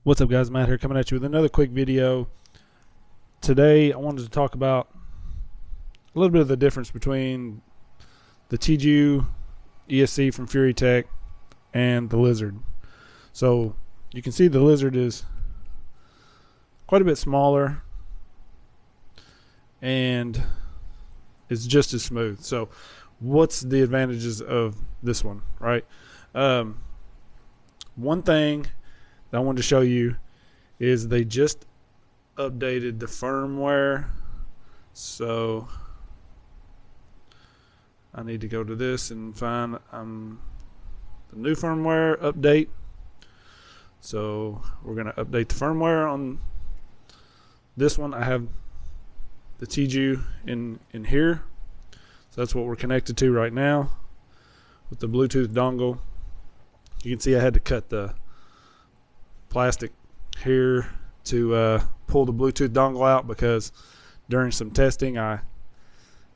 What's up, guys? Matt here, coming at you with another quick video. Today I wanted to talk about a little bit of the difference between the Tegu ESC from Furitek and the Lizard. So you can see the Lizard is quite a bit smaller and it's just as smooth. So what's the advantages of this one, right? One thing that I wanted to show you is they just updated the firmware. So I need to go to this and find the new firmware update. So we're going to update the firmware on this one. I have the Tegu in here. So that's what we're connected to right now with the Bluetooth dongle. You can see I had to cut the plastic here to pull the Bluetooth dongle out because during some testing I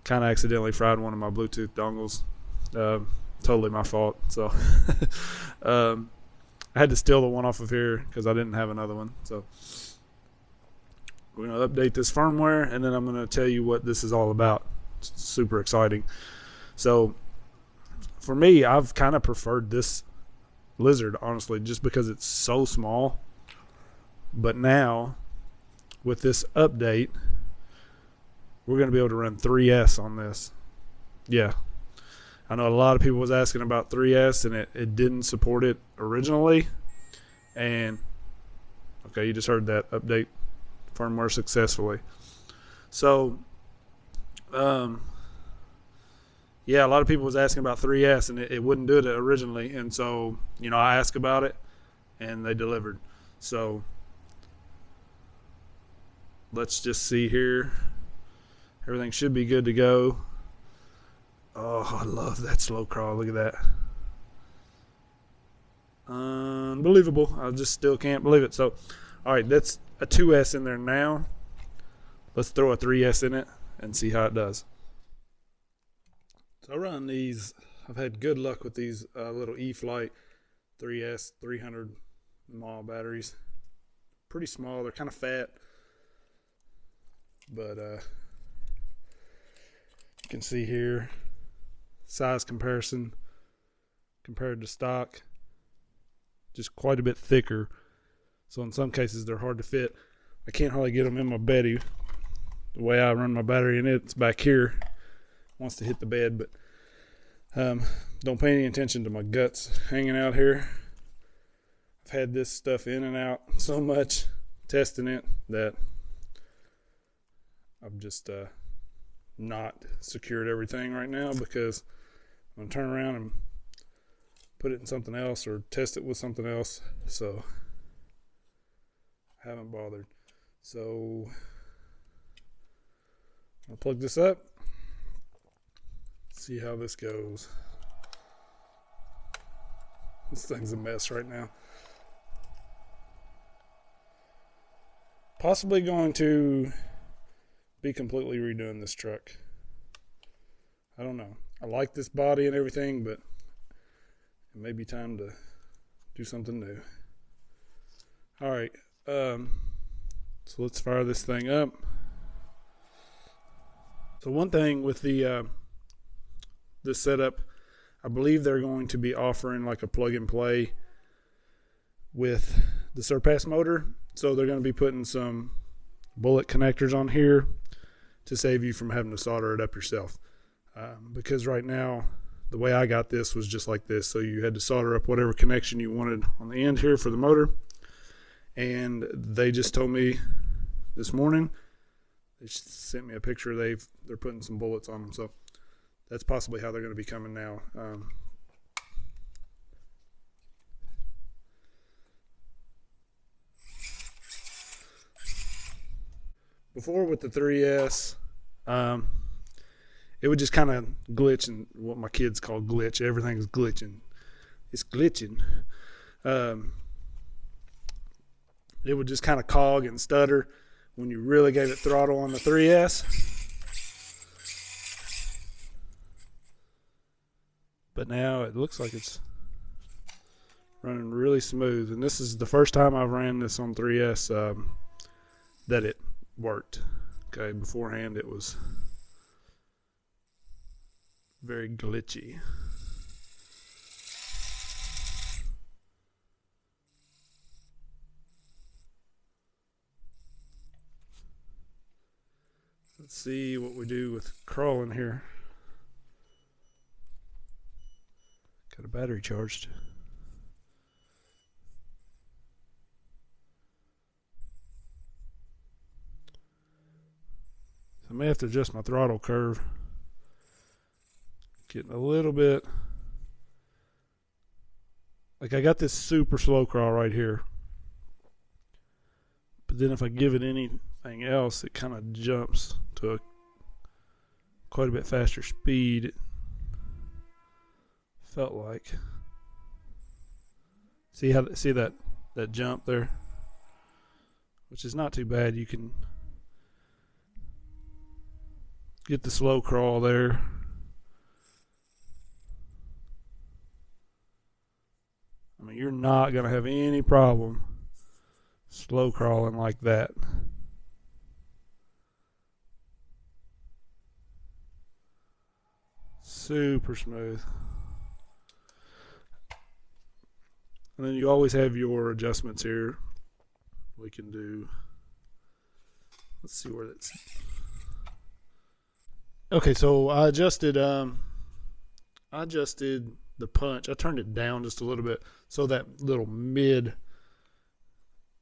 kind of accidentally fried one of my Bluetooth dongles. Totally my fault. So I had to steal the one off of here because I didn't have another one. So we're going to update this firmware and then I'm going to tell you what this is all about. It's super exciting. So for me, I've kind of preferred this Lizard, honestly, just because it's so small. But now with this update, we're going to be able to run 3S on this. Yeah, I know a lot of people was asking about 3S and it didn't support it originally. And okay, you just heard that, update firmware successfully. So yeah, a lot of people was asking about 3S and it wouldn't do it originally. And so, you know, I asked about it and they delivered. So let's just see here. Everything should be good to go. Oh, I love that slow crawl. Look at that. Unbelievable. I just still can't believe it. So, all right, that's a 2S in there now. Let's throw a 3S in it and see how it does. So I run these. I've had good luck with these little E-Flight 3S 300 mAh batteries. Pretty small. They're kind of fat. But you can see here size comparison compared to stock, just quite a bit thicker. So in some cases they're hard to fit. I can't hardly get them in my beddy. The way I run my battery in it's back here. Wants to hit the bed, but don't pay any attention to my guts hanging out here. I've had this stuff in and out so much testing it that I've just not secured everything right now because I'm going to turn around and put it in something else or test it with something else. So I haven't bothered. So I'll plug this up, see how this goes. This thing's a mess right now. Possibly going to be completely redoing this truck. I don't know. I like this body and everything, but it may be time to do something new. All right. So let's fire this thing up. So one thing with the this setup, I believe they're going to be offering like a plug and play with the Surpass motor. So they're going to be putting some bullet connectors on here to save you from having to solder it up yourself. Because right now, the way I got this was just like this. So you had to solder up whatever connection you wanted on the end here for the motor. And they just told me this morning, they sent me a picture. They're putting some bullets on them. So that's possibly how they're going to be coming now. Before with the 3S, it would just kind of glitch, and what my kids call glitch. Everything's glitching. It's glitching. It would just kind of cog and stutter when you really gave it throttle on the 3S. But now it looks like it's running really smooth. And this is the first time I've ran this on 3S that it worked. Okay, beforehand it was very glitchy. Let's see what we do with crawling here. Got a battery charged. I may have to adjust my throttle curve. Getting a little bit, like I got this super slow crawl right here, but then if I give it anything else, it kind of jumps to a quite a bit faster speed. It felt like. See that jump there, which is not too bad. You can get the slow crawl there. I mean, you're not going to have any problem slow crawling like that. Super smooth. And then you always have your adjustments here. We can do, let's see where that's. Okay, so I adjusted the punch. I turned it down just a little bit, so that little mid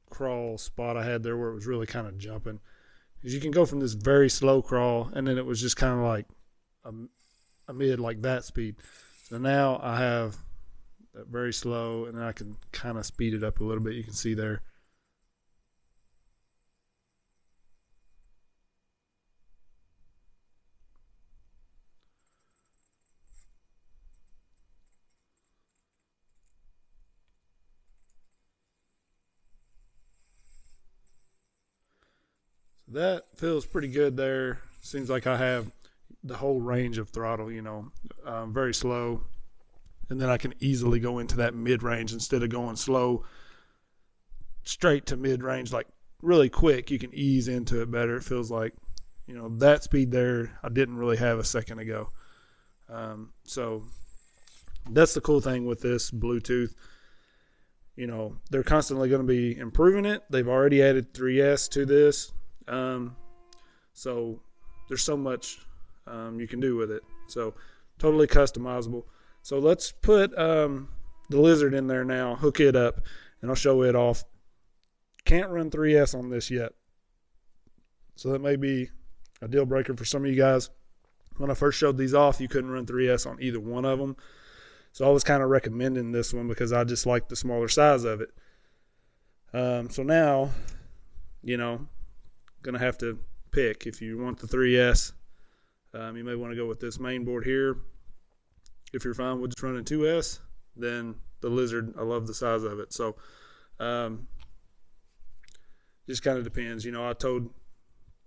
crawl spot I had there where it was really kind of jumping, because you can go from this very slow crawl and then it was just kind of like a mid like that speed. So now I have that very slow, and then I can kind of speed it up a little bit. You can see there. That feels pretty good there. Seems like I have the whole range of throttle, very slow. And then I can easily go into that mid-range instead of going slow straight to mid-range, like really quick. You can ease into it better. It feels like, that speed there I didn't really have a second ago. So that's the cool thing with this Bluetooth. They're constantly going to be improving it. They've already added 3S to this. So there's so much you can do with it. So totally customizable. So let's put the Lizard in there now, hook it up, and I'll show it off. Can't run 3S on this yet. So that may be a deal breaker for some of you guys. When I first showed these off, you couldn't run 3S on either one of them. So I was kind of recommending this one because I just like the smaller size of it. So now, going to have to pick. If you want the 3S, you may want to go with this main board here. If you're fine with just running 2S, then the Lizard, I love the size of it. So just kind of depends. I told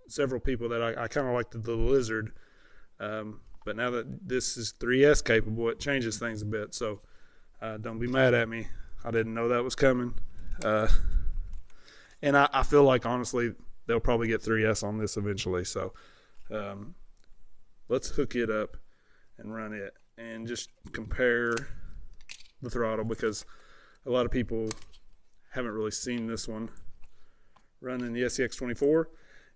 several people that I kind of liked the Lizard, but now that this is 3S capable, it changes things a bit. So don't be mad at me. I didn't know that was coming. And I feel like, honestly, they'll probably get 3S on this eventually. So let's hook it up and run it and just compare the throttle, because a lot of people haven't really seen this one running the SCX24.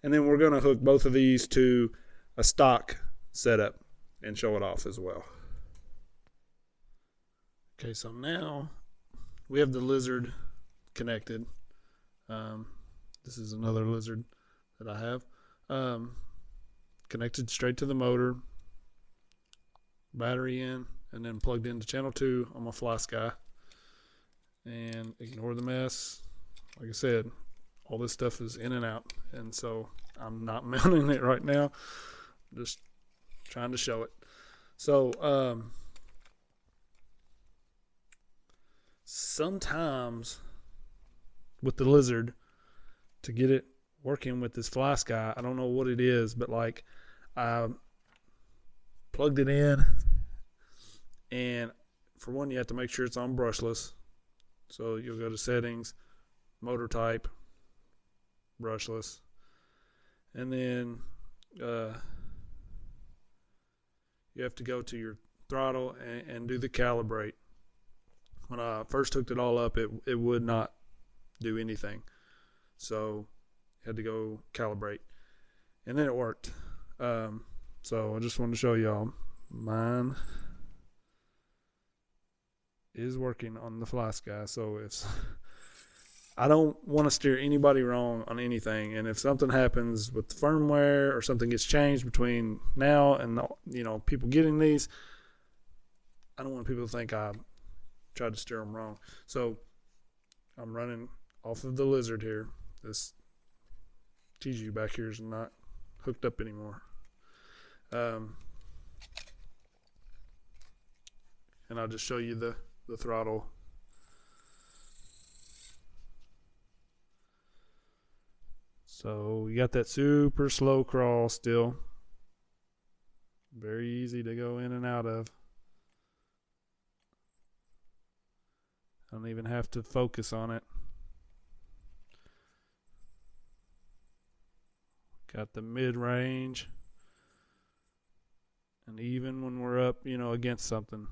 And then we're going to hook both of these to a stock setup and show it off as well. Okay, so now we have the Lizard connected. This is another Lizard that I have. Connected straight to the motor, battery in, and then plugged into channel 2 on my Fly Sky. And ignore the mess. Like I said, all this stuff is in and out, and so I'm not mounting it right now. I'm just trying to show it. So sometimes with the Lizard, to get it working with this Fly Sky, I don't know what it is, but like I plugged it in, and for one, you have to make sure it's on brushless. So you'll go to settings, motor type, brushless, and then you have to go to your throttle and do the calibrate. When I first hooked it all up, it would not do anything. So I had to go calibrate. And then it worked. So I just wanted to show y'all. Mine is working on the Fly Sky. So I don't want to steer anybody wrong on anything. And if something happens with the firmware or something gets changed between now and people getting these, I don't want people to think I tried to steer them wrong. So I'm running off of the Lizard here. This TGU back here is not hooked up anymore. And I'll just show you the throttle. So you got that super slow crawl still. Very easy to go in and out of. I don't even have to focus on it. Got the mid-range. And even when we're up, against something,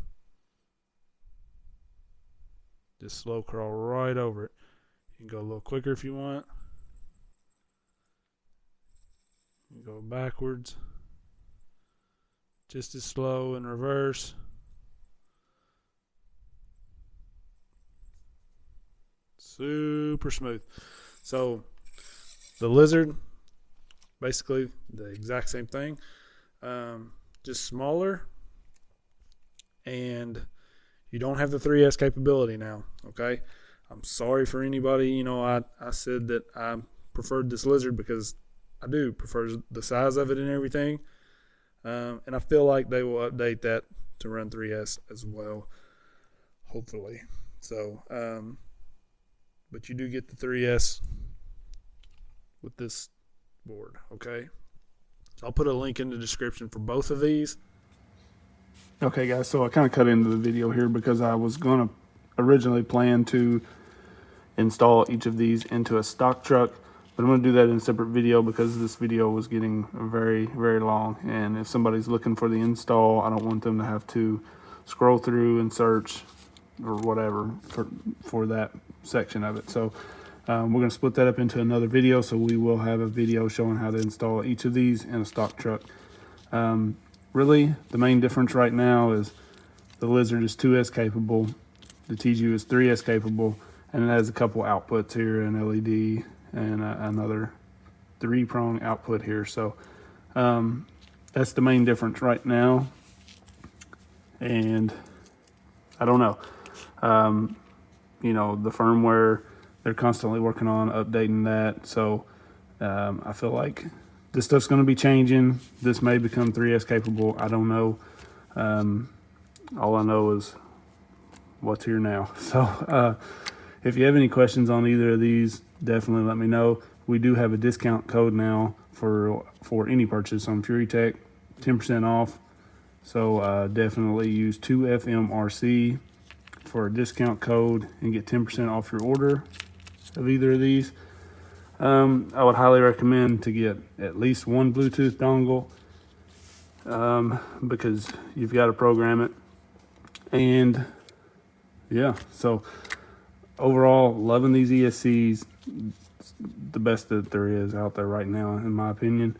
just slow crawl right over it. You can go a little quicker if you want. You can go backwards. Just as slow in reverse. Super smooth. So the Lizard, basically the exact same thing, just smaller, and you don't have the 3S capability now. Okay, I'm sorry for anybody. I said that I preferred this Lizard because I do prefer the size of it and everything, and I feel like they will update that to run 3S as well, hopefully. So but you do get the 3S with this board, okay? So I'll put a link in the description for both of these. Okay, guys, so I kind of cut into the video here because I was going to originally plan to install each of these into a stock truck, but I'm going to do that in a separate video because this video was getting very, very long, and if somebody's looking for the install, I don't want them to have to scroll through and search or whatever for that section of it. So we're going to split that up into another video, so we will have a video showing how to install each of these in a stock truck. Really, the main difference right now is the Lizard is 2S capable, the TGU is 3S capable, and it has a couple outputs here, an LED and another 3-prong output here. So that's the main difference right now. And I don't know, the firmware, they're constantly working on updating that. So I feel like this stuff's going to be changing. This may become 3S capable. I don't know. All I know is what's here now. So if you have any questions on either of these, definitely let me know. We do have a discount code now for any purchase on Furitek, 10% off. So definitely use 2FMRC for a discount code and get 10% off your order of either of these. I would highly recommend to get at least one Bluetooth dongle because you've got to program it. And yeah, so overall, loving these ESCs, the best that there is out there right now, in my opinion.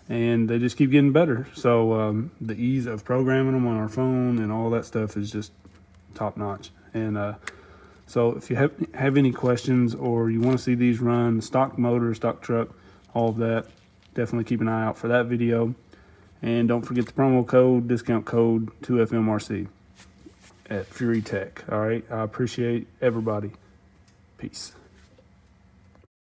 And they just keep getting better. So the ease of programming them on our phone and all that stuff is just top notch. And so if you have any questions or you want to see these run stock motor, stock truck, all of that, definitely keep an eye out for that video. And don't forget the promo code, discount code 2FMRC at Furitek. All right, I appreciate everybody. Peace.